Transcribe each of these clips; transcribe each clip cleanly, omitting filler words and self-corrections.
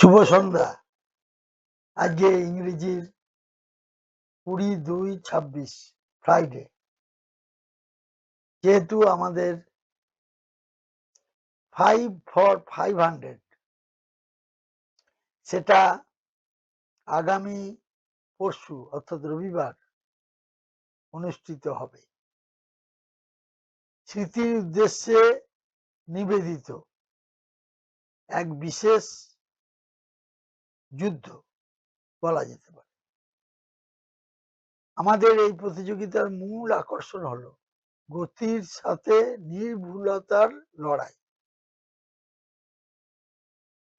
শুভ সন্ধ্যা। আজকে ইংরেজির 20/2/26 ফ্রাইডে। যেহেতু আমাদের 5 for 500 সেটা আগামী পরশু অর্থাৎ রবিবার অনুষ্ঠিত হবে। স্মৃতির উদ্দেশ্যে নিবেদিত এক বিশেষ যুদ্ধ বলা যেতে পারে। আমাদের এই প্রতিযোগিতার মূল আকর্ষণ হলো গতির সাথে নির্ভুলতার লড়াই।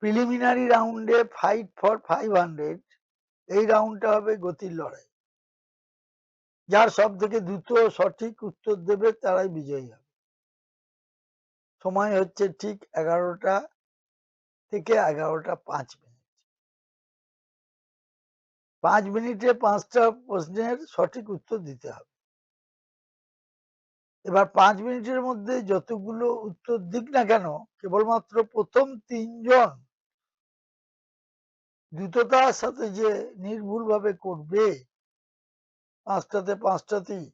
প্রিলিমিনারি রাউন্ডে ফাইট ফর 500 এই রাউন্ডটা হবে গতির লড়াই। যার সব থেকে দ্রুত সঠিক উত্তর দেবে তারাই বিজয়ী হবে। সময় হচ্ছে ঠিক 11টা থেকে 11টা 5 মিনিট। 5 মিনিটে 5টা প্রশ্নের সঠিক উত্তর দিতে হবে। এবার 5 মিনিটের মধ্যে যতগুলো উত্তর দিক না কেন, কেবলমাত্র প্রথম 3জন দ্রুততার সাথে যে নির্ভুলভাবে করবে 5টাতে 5টাতেই,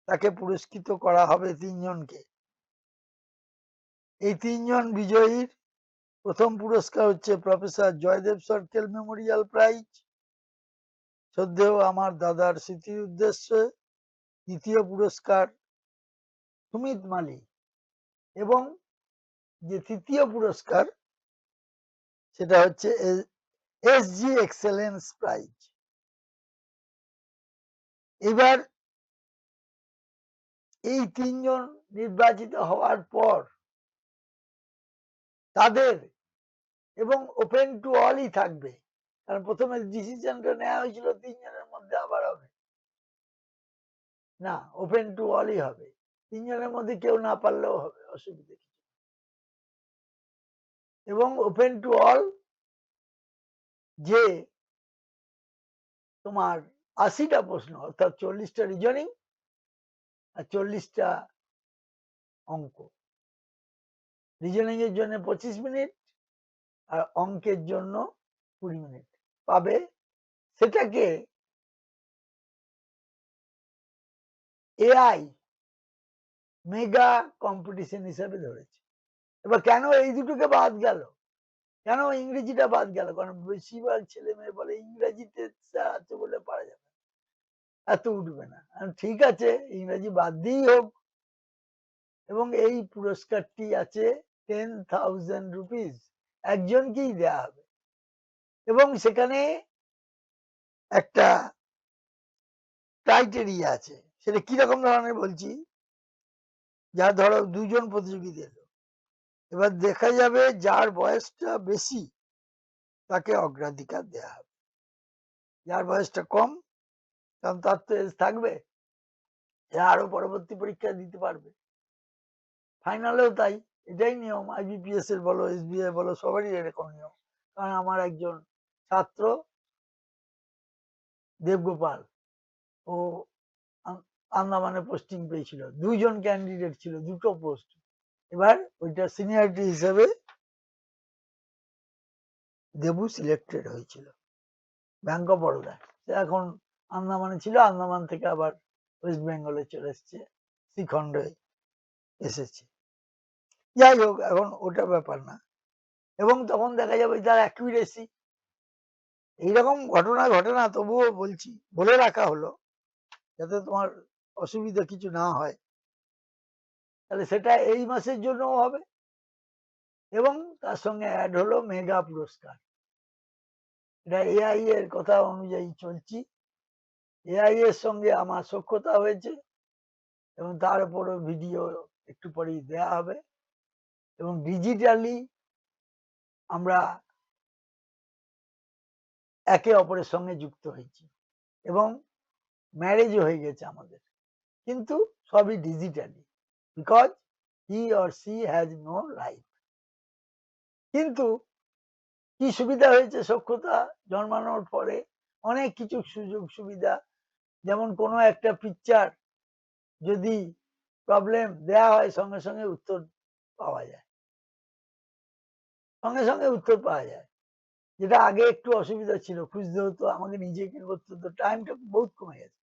তাকে পুরস্কৃত করা হবে 3জনকে। এই 3জন বিজয়ীর প্রথম পুরস্কার হচ্ছে প্রফেসর জয়দেব সরকেল মেমোরিয়াল প্রাইজ, শ্রদ্ধেয় আমার দাদার স্মৃতির উদ্দেশ্যে। দ্বিতীয় পুরস্কার সুমিত মালি, এবং যে তৃতীয় পুরস্কার সেটা হচ্ছে এসজি এক্সেলেন্স প্রাইজ। এবার এই 3জন নির্বাচিত হওয়ার পর তাদের, এবং ওপেন টু অলই থাকবে, কারণ প্রথমে ডিসিশনটা নেওয়া হয়েছিল 3জনের মধ্যে আবার হবে না, ওপেন টু অলই হবে। 3জনের মধ্যে কেউ না পারলেও হবে, অসুবিধা কিছু। এবং ওপেন টু অল যে তোমার 80টা প্রশ্ন অর্থাৎ 40টা রিজনিং আর 40টা অঙ্ক। রিজনিং এর জন্য 25 মিনিট আর অঙ্কের জন্য 20 মিনিট পাবে। সেটাকে এআই মেগা কম্পিটিশন হিসাবে ধরেছে। এবার কেন এই দুটোকে বাদ গেল, কেন ইংরেজিটা বাদ গেল? কারণ বেশিরভাগ ছেলে মেয়ে বলে ইংরেজিতে আছে বলে পারা যাবে, এত উঠবে না। ঠিক আছে, ইংরেজি বাদ দিয়েই হোক। এবং এই পুরস্কারটি আছে 10,000 রুপিস, একজনকেই দেয়া হবে। এবং সেখানে একটা ক্রাইটেরিয়া আছে, সেটা কিরকম ধরনের বলছি। যা ধরো 2জন প্রতিযোগী দিল, এবার দেখা যাবে যার বয়সটা বেশি তাকে অগ্রাধিকার দেয়া হবে। যার বয়সটা কম, কারণ তার তো এজ থাকবে, আরো পরবর্তী পরীক্ষা দিতে পারবে। ফাইনালেও তাই, এটাই নিয়ম। আইবিপিএস এর বলো, এসবিআই বলো, সবারই এরকম নিয়ম। কারণ আমার একজন ছাত্র দেবগোপাল, ও আন্দামানে পোস্টিং পেয়েছিল। 2জন ক্যান্ডিডেট ছিল, 2টো পোস্ট। এবার ওইটা সিনিয়রিটি হিসেবে দেবু সিলেক্টেড হয়েছিল ব্যাংক অফ বরোদা। এখন আন্দামানে ছিল, আন্দামান থেকে আবার ওয়েস্ট বেঙ্গলে চলে এসছে, শ্রীখণ্ডে এসেছে। যাই হোক, এখন ওটা ব্যাপার না। এবং তখন দেখা যাবে তার অ্যাকুরেসি। এইরকম ঘটনা ঘটে না, তবুও বলছি, বলে রাখা হলো যাতে তোমার অসুবিধা কিছু না হয়। তাহলে সেটা এই মাসের জন্যও হবে। এবং তার সঙ্গে অ্যাড হলো মেগা পুরস্কার। এটা এআই এর কথা অনুযায়ী চলছি। এআই এর সঙ্গে আমার সখ্যতা হয়েছে, এবং তার উপরও ভিডিও একটু পরেই দেয়া হবে। এবং ডিজিটালি আমরা একে অপরের সঙ্গে যুক্ত হয়েছি, এবং ম্যারেজও হয়ে গেছে আমাদের, কিন্তু সবই digitally, because he or she has no life. কিন্তু কি সুবিধা হয়েছে সখ্যতা জন্মানোর পরে? অনেক কিছু সুযোগ সুবিধা। যেমন কোনো একটা পিকচার যদি প্রবলেম দেয়া হয়, সঙ্গে সঙ্গে উত্তর পাওয়া যায়, সঙ্গে সঙ্গে উত্তর পাওয়া যায়। যেটা আগে একটু অসুবিধা ছিল, খুঁজতে হতো, আমাকে নিজেকে করতে হতো, টাইমটা বহুত কমে গেছে।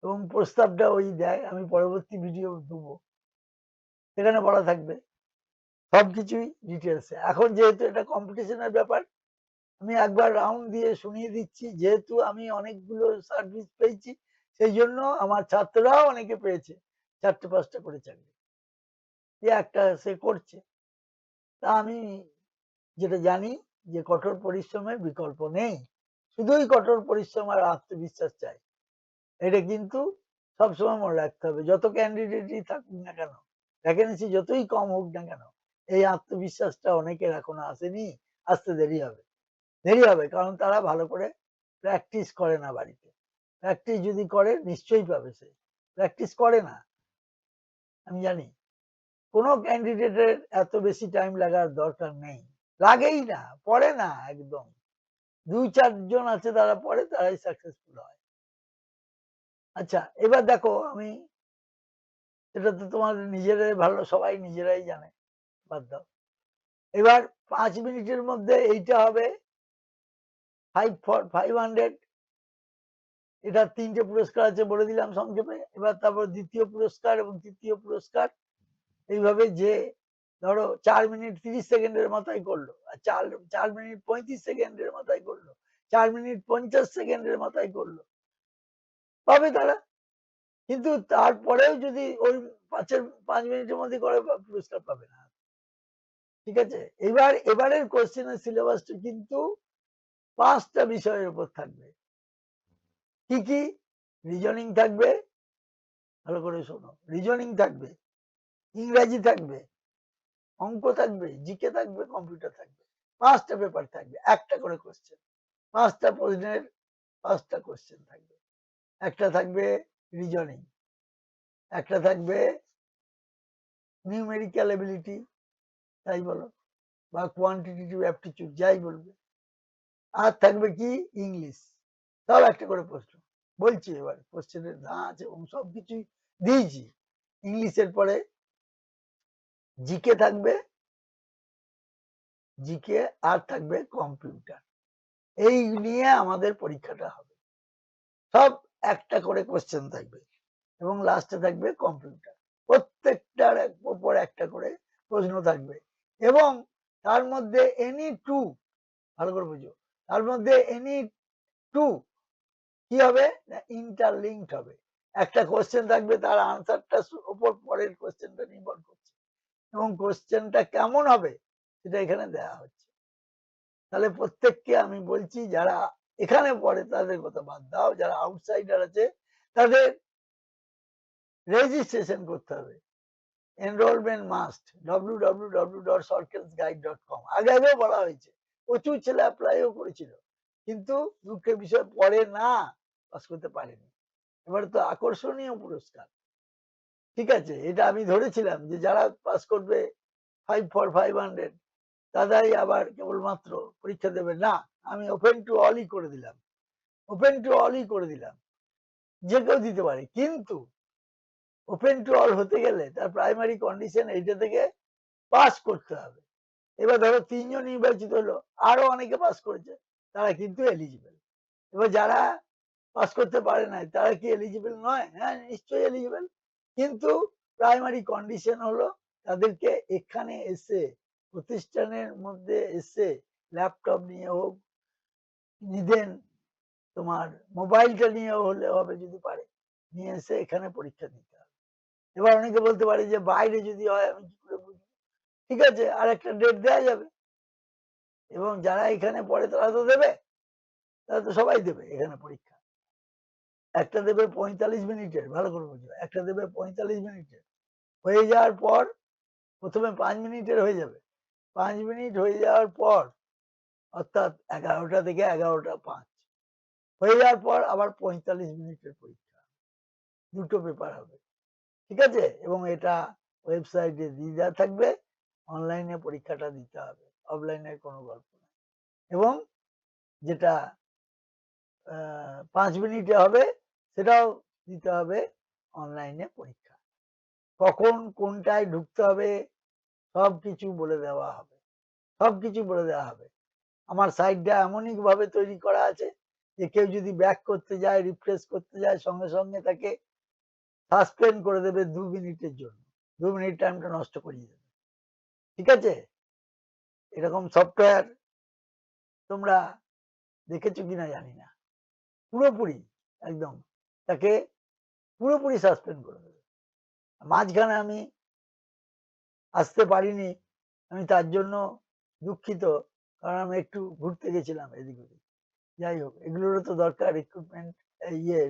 এবং প্রস্তাবটা ওই দেয়, আমি পরবর্তী ভিডিও দেবো, সেখানে বলা থাকবে সবকিছুই ডিটেলসে। এখন যেহেতু এটা কম্পিটিশনের ব্যাপার, আমি একবার রাউন্ড দিয়ে শুনিয়ে দিচ্ছি, যেহেতু আমি অনেকগুলো সার্ভিস পেয়েছি, সেই জন্য আমার ছাত্ররাও অনেকে পেয়েছে 4টে 5টা করে চাকরি, যে একটা সে করছে। তা আমি যেটা জানি যে কঠোর পরিশ্রমের বিকল্প নেই, শুধুই কঠোর পরিশ্রম আর আত্মবিশ্বাস চাই। এটা কিন্তু সবসময় মনে রাখতে হবে, যত ক্যান্ডিডেটই থাকুক না কেন, ভ্যাকেন্সি যতই কম হোক না কেন, এই আত্মবিশ্বাসটা অনেকের এখনো আসেনি, আসতে দেরি হবে। দেরি হবে, কারণ তারা ভালো করে প্র্যাকটিস করে না বাড়িতে। প্র্যাকটিস যদি করে নিশ্চয়ই পাবে, সে প্র্যাকটিস করে না, আমি জানি। কোনো ক্যান্ডিডেটের এত বেশি টাইম লাগার দরকার নেই, লাগেই না, পড়ে না একদম। 2-4 জন আছে তারা পড়ে, তারাই সাকসেসফুল হয়। আচ্ছা, এবার দেখো, আমি এটা তো তোমাদের নিজেরাই ভালো, সবাই নিজেরাই জানে, বাদ দাও। এবার 5 মিনিটের মধ্যে এইটা হবে 500। এটা 3টে পুরস্কার আছে বলে দিলাম সংক্ষেপে। এবার তারপর দ্বিতীয় পুরস্কার এবং তৃতীয় পুরস্কার, এইভাবে যে ধরো 4 মিনিট 30 সেকেন্ডের মাথায় করলো, আর 4 মিনিট 35 সেকেন্ডের মাথায় করলো, 4 মিনিট 50 সেকেন্ডের মাথায় করলো, পাবে তারা। কিন্তু তারপরেও যদি ওই 5 মিনিটের মধ্যে করে, পুরস্কার পাবে না। ঠিক আছে, এবারের কোশ্চেনের সিলেবাসটা কিন্তু 5টা বিষয়ের উপর থাকবে। কি কি? রিজনিং থাকবে, ভালো করে শোনো, রিজনিং থাকবে, ইংরাজি থাকবে, অঙ্ক থাকবে, জিকে থাকবে, কম্পিউটার থাকবে। 5টা পেপার থাকবে, একটা করে কোশ্চেন, 5টা প্রশ্নের 5টা কোশ্চেন থাকবে। একটা থাকবে রিজনিং, একটা থাকবে নিউমেরিক্যাল এবিলিটি, তাই বলো, বা কোয়ান্টিটেটিভ অ্যাপটিটিউড, যাই বলবে। আর থাকবে কি? ইংলিশ। সব একটা করে প্রশ্ন বলছি, এবার কোশ্চেনের ধাঁচ এবং সবকিছুই দিয়েছি। ইংলিশের পরে জিকে থাকবে, জিকে আর থাকবে কম্পিউটার। এই নিয়ে আমাদের পরীক্ষাটা হবে। সব একটা করে কোশ্চেন থাকবে এবং লাস্টে থাকবে কম্পিউটার। প্রত্যেকটার উপর একটা করে প্রশ্ন থাকবে, এবং তার মধ্যে এনি টু, ভালো করে বুঝো, তার মধ্যে এনি টু কি হবে না, ইন্টারলিঙ্কড হবে। একটা কোশ্চেন থাকবে, তার আনসারটা উপর পরের কোশ্চেনটা নির্ভর করছে, এবং কোশ্চেনটা কেমন হবে সেটা এখানে দেওয়া হচ্ছে। তাহলে প্রত্যেককে আমি বলছি, যারা এখানে পড়ে তাদের কথা বাদ দাও, যারা আউটসাইডার আছে তাদের রেজিস্ট্রেশন করতে হবে। Enrolment must www.shortcutsguide.com। আগে আগেও বলা হয়েছে, প্রচুর ছেলে অ্যাপ্লাইও করেছিল, কিন্তু দুঃখের বিষয় পড়ে না, পাস করতে পারেনি। এবারে তো আকর্ষণীয় পুরস্কার, ঠিক আছে, এটা আমি ধরেছিলাম যে যারা পাস করবে 5 for 500 তারাই আবার কেবলমাত্র পরীক্ষা দেবে না, আমি ওপেন টু অলই করে দিলাম, ওপেন টু অলই করে দিলাম, যে কেউ দিতে পারে। কিন্তু ওপেন টু অল হতে গেলে তার প্রাইমারি কন্ডিশন এইটা থেকে পাস করতে হবে। এবার ধরো 3জন নির্বাচিত হলো, আরো অনেকে পাস করেছে, তারা কিন্তু এলিজিবল। এবার যারা পাস করতে পারে নাই, তারা কি এলিজিবল নয়? হ্যাঁ, নিশ্চয়ই এলিজিবল। কিন্তু প্রাইমারি কন্ডিশন হলো তাদেরকে এখানে এসে, প্রতিষ্ঠানের মধ্যে এসে, ল্যাপটপ নিয়ে হোক, নিদেন তোমার মোবাইলটা নিয়ে হলে হবে যদি পারে, নিয়ে এসে এখানে পরীক্ষা দিতে হবে। এবার অনেকে বলতে পারে যে বাইরে যদি হয় আমি কি করে বুঝবো? ঠিক আছে, আর একটা ডেট দেওয়া যাবে, এবং যারা এখানে পড়ে তারা তো দেবে, তারা তো সবাই দেবে এখানে পরীক্ষা। একটা দেবে 45 মিনিটের, ভালো করে বুঝবে, একটা দেবে 45 মিনিটের, হয়ে যাওয়ার পর প্রথমে 5 মিনিটের হয়ে যাবে, 5 মিনিট হয়ে যাওয়ার পর, অর্থাৎ 11টা থেকে 11টা 5 হয়ে যাওয়ার পর আবার 45 মিনিটের পরীক্ষা, দুটো পেপার হবে, ঠিক আছে। এবং এটা ওয়েবসাইটে দিয়ে দেওয়া থাকবে, অনলাইনে পরীক্ষাটা দিতে হবে, অফলাইনের কোনো গল্প নেই। এবং যেটা 5 মিনিটে হবে সেটাও দিতে হবে অনলাইনে পরীক্ষা। কখন কোনটায় ঢুকতে হবে সবকিছু বলে দেওয়া হবে, সবকিছু বলে দেওয়া হবে। আমার সাইটটা এমনই ভাবে তৈরি করা আছে যে কেউ যদি ব্যাক করতে যায়, রিফ্রেশ করতে যায়, সঙ্গে সঙ্গে তাকে সাসপেন্ড করে দেবে 2 মিনিটের জন্য। 2 মিনিট টাইমটা নষ্ট করিয়ে দেবে। ঠিক আছে? এরকম সফটওয়্যার তোমরা দেখেছো কিনা জানি না। পুরোপুরি একদম তাকে পুরোপুরি সাসপেন্ড করে দেবে। মাঝখানে আমি আসতে পারিনি, আমি তার জন্য দুঃখিত, কারণ আমি একটু ঘুরতে গেছিলাম এদিক ওদিক। যাই হোক, এগুলোরও তো দরকার রিক্রুটমেন্ট,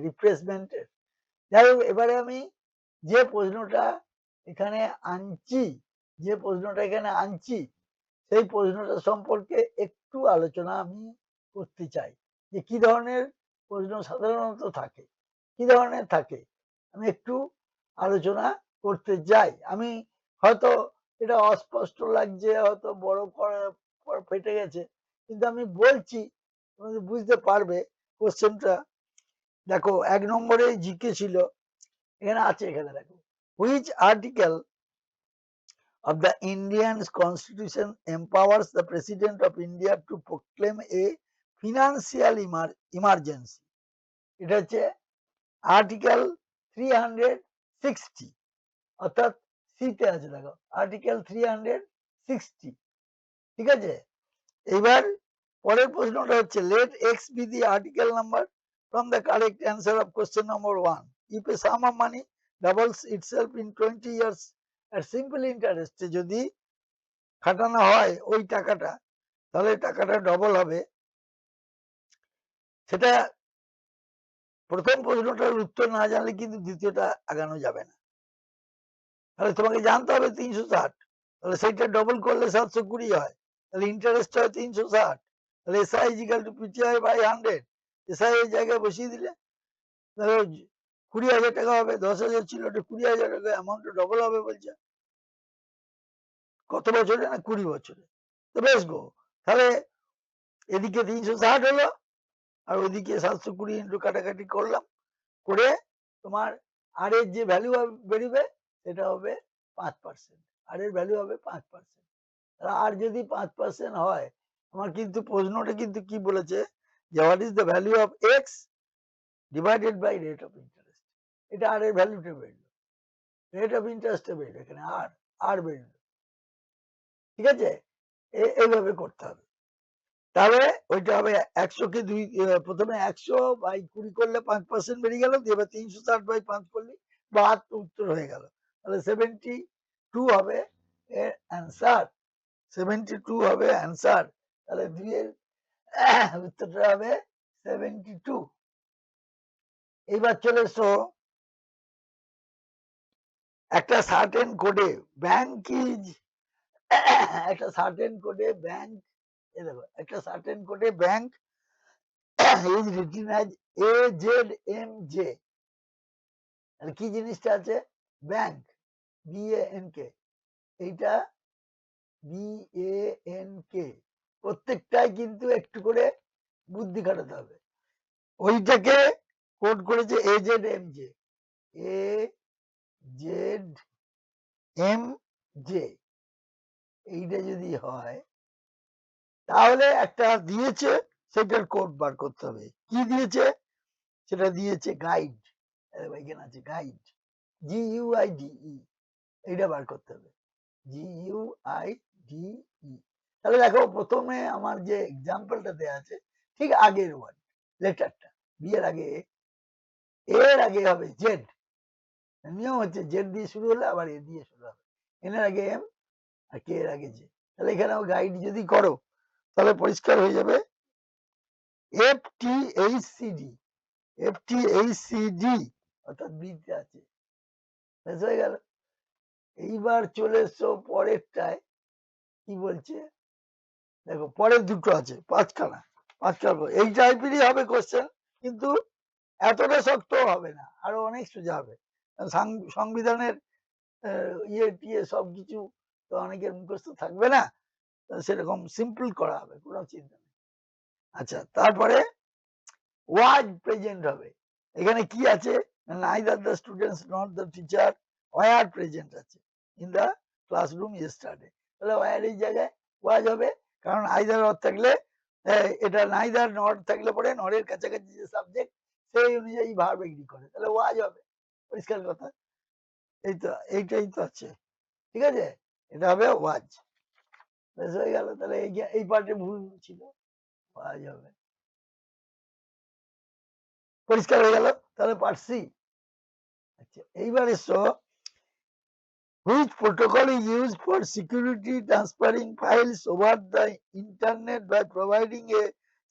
রিপ্লেসমেন্টের। যাই হোক, এবারে আমি যে প্রশ্নটা এখানে আনছি, সেই প্রশ্নটা সম্পর্কে একটু আলোচনা আমি করতে চাই, যে কি ধরনের প্রশ্ন সাধারণত থাকে, কি ধরনের থাকে, আমি একটু আলোচনা করতে চাই। আমি হয়তো এটা অস্পষ্ট লাগছে, হয়তো বড় ফেটে গেছে, কিন্তু আমি বলছি, তুমি বুঝতে পারবে কোশ্চেনটা। দেখো, 1 নম্বরে জিকে ছিল, এখানে আছে, এখানে দেখো, which article of the Indian Constitution empowers the President of India to proclaim a financial emergency? এটা হচ্ছে আর্টিকেল 360, অর্থাৎ সিতে আছে, দেখো আর্টিকেল 360। ঠিক আছে? এবার পরের প্রশ্নটা হচ্ছে, let x be the article number from the correct answer of question number 1. If a sum of money doubles itself in 20 years at simple interest, যদি খাটানো হয় ওই টাকাটা, তাহলে টাকাটা ডবল হবে। সেটা প্রথম প্রশ্নটার উত্তর না জানলে কিন্তু দ্বিতীয়টা আগানো যাবে না। তাহলে তোমাকে জানতে হবে 360, তাহলে সেইটা ডবল করলে 720 হয়, তাহলে ইন্টারেস্ট হয় 360, তাহলে SI is equal to PTI by 100, SI এর জায়গায় বসিয়ে দিলে তাহলে 20,000 টাকা হবে। 10,000 ছিল, ওটা 20,000 টাকা, অ্যামাউন্ট ডবল হবে বলছে। কত বছরে? না 20 বছরে। তো বেশ গো, তাহলে এদিকে 360 হলো, আর ওইদিকে 720 ইন্টু কাটাকাটি করলাম, করে তোমার আর এর যে ভ্যালু বেরিবে সেটা হবে 5%। আর এর ভ্যালু হবে 5%। আর যদি 5% হয়, আমার কিন্তু প্রশ্নটা কিন্তু কি বলেছে, যে what is the value of x divided by rate of interest. এটা আর এর ভ্যালুটা বেরলো, রেট অফ ইন্টারেস্টে বেরলো, এখানে আর বেরলো। ঠিক আছে? এইভাবে করতে হবে। তাহলে ওইটা হবে 100 কে 2, প্রথমে 100 বাই 20 করলে 5% বেরিয়ে গেল, এবার 360 বাই 5 করলে 72 উত্তর হয়ে গেল। তাহলে 72 হবে এর অ্যান্সার, 72 হবে অ্যান্সার। তাহলে 2 এর উত্তরটা হবে 72। এইবার চলে এসো, একটা সার্টেন কোডে ব্যাংক ইজ একটা সার্টেন কোডে ব্যাংক, এই দেখো, একটা সার্টেন কোডে bank is written as AZMJ, আর কি জিনিসটা আছে? ব্যাংক, BANK, এইটা BANK, প্রত্যেকটাই কিন্তু একটু করে বুদ্ধি খাটাতে হবে। ওইটাকে কোড করেছে AZMJ, AZMJ। এইটা যদি হয়, তাহলে একটা দিয়েছে, সেটার কোড বার করতে হবে। কি দিয়েছে? সেটা দিয়েছে গাইড, এখানে আছে গাইড, GUIDE, এইটা বার করতে হবে, GUIDE। তাহলে দেখো, প্রথমে আমার যে এক্সাম্পলটা দেওয়া আছে, ঠিক আগের ওয়ার্ড লেটারটা, বি এর আগে, এর আগে হবে জেড। নিয়ম হচ্ছে জেড দিয়ে শুরু হলে আবার এ দিয়ে শুরু হবে, এন এর আগে এম, আর কে এর আগে জে। তাহলে এখানেও গাইড যদি করো, তাহলে পরিষ্কার হয়ে যাবে, FTHCD, FTHCD, অর্থাৎ বিতে আছে। বেশ হয়ে গেল। এইবার চলে এসছো পরেরটায়, কি বলছে দেখো, পরের দুটো আছে, পাঁচখানা, এই টাইপেরই হবে কোশ্চেন, কিন্তু এতটা শক্ত হবে না, আরো অনেক সোজা হবে। সংবিধানের ইয়ে টিয়ে সবকিছু তো অনেকের মুখস্থ থাকবে না, সেরকম সিম্পল করা হবে, কোনো চিন্তা নেই। আচ্ছা, তারপরে ওয়াজ প্রেজেন্ট হবে। এখানে কি আছে? neither the students nor the teacher were present আছে in the classroom yesterday। তাহলে ওয়ার এই জায়গায় ওয়াজ হবে, কারণ আইদার অর থাকলে এটা নাইদার নট থাকলে পরে নরের কাছাকাছি যে সাবজেক্ট সেই অনুযায়ী ভার্ব এগ্রি করে, তাহলে ওয়াজ হবে, পরিষ্কার কথা। এই তো এইটাই তো আছে, ঠিক আছে, এটা হবে ওয়াজ। বেশ হয়ে গেল, তাহলে এই পার্টে ভুল ছিল, ওয়াজ হবে। পরিষ্কার হয়ে গেল, তাহলে পার্ট সি। আচ্ছা, এইবার এসো, which protocol is used for security transferring files over the internet by providing a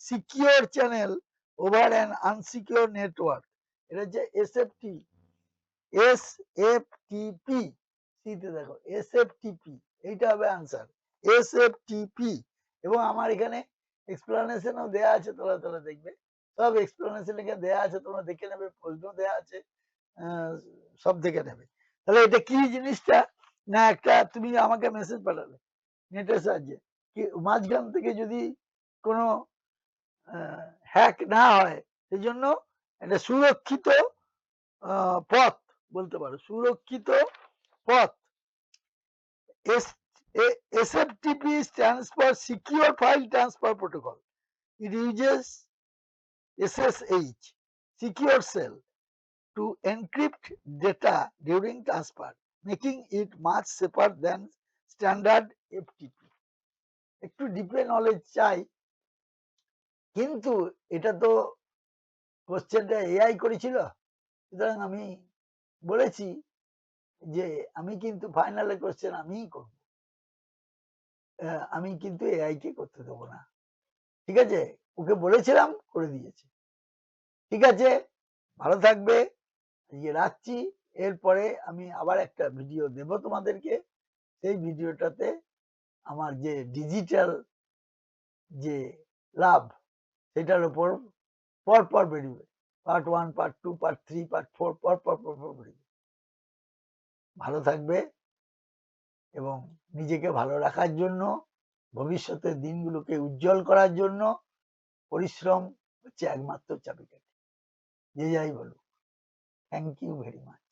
secure channel over an unsecure network? এটা হচ্ছে এসএফটি, এসএফটিপি, সিতে দেখো এসএফটিপি, এইটা হবে আনসার, এসএফটিপি। এবং আমার এখানে এক্সপ্লানেশনও দেয়া আছে, তোলা তোলা দেখবে সব এক্সপ্লানেশন এখানে দেয়া আছে, তোমরা দেখে নেবে, প্রশ্ন দেয়া আছে, সব দেখে নেবে। তাহলে এটা কি জিনিসটা, না একটা তুমি আমাকে মেসেজ পাঠালে নেটের সাহায্যে, কি মাঝখান থেকে যদি কোনো হ্যাক না হয়, সেই জন্য একটা সুরক্ষিত পথ বলতে পারো, সুরক্ষিত পথ। SFTP stands for Secure File Transfer Protocol. It uses SSH, secure shell, to encrypt data during transfer, making it much safer than standard FTP. একটু ডিপে নলেজ চাই, কিন্তু এটা তো কোশ্চেনটা এআই করেছিল, সুতরাং আমি বলেছি যে আমি কিন্তু ফাইনালে কোশ্চেন আমিই করব, আমি কিন্তু এআই কে করতে দেবো না, ঠিক আছে, ওকে বলেছিলাম করে দিয়েছে। ঠিক আছে, ভালো থাকবে, আজকে রাখছি। এরপরে আমি আবার একটা ভিডিও দেব তোমাদেরকে, সেই ভিডিওটাতে আমার যে ডিজিটাল যে লাভ সেটার উপর পরপর বেরিয়ে, পার্ট 1, পার্ট 2, পার্ট 3, পার্ট 4, পরপর বেরিয়ে। ভালো থাকবে এবং নিজেকে ভালো রাখার জন্য, ভবিষ্যতের দিনগুলোকে উজ্জ্বল করার জন্য পরিশ্রম হচ্ছে একমাত্র চাবিকাঠি, যে যাই বলুক। Thank you very much.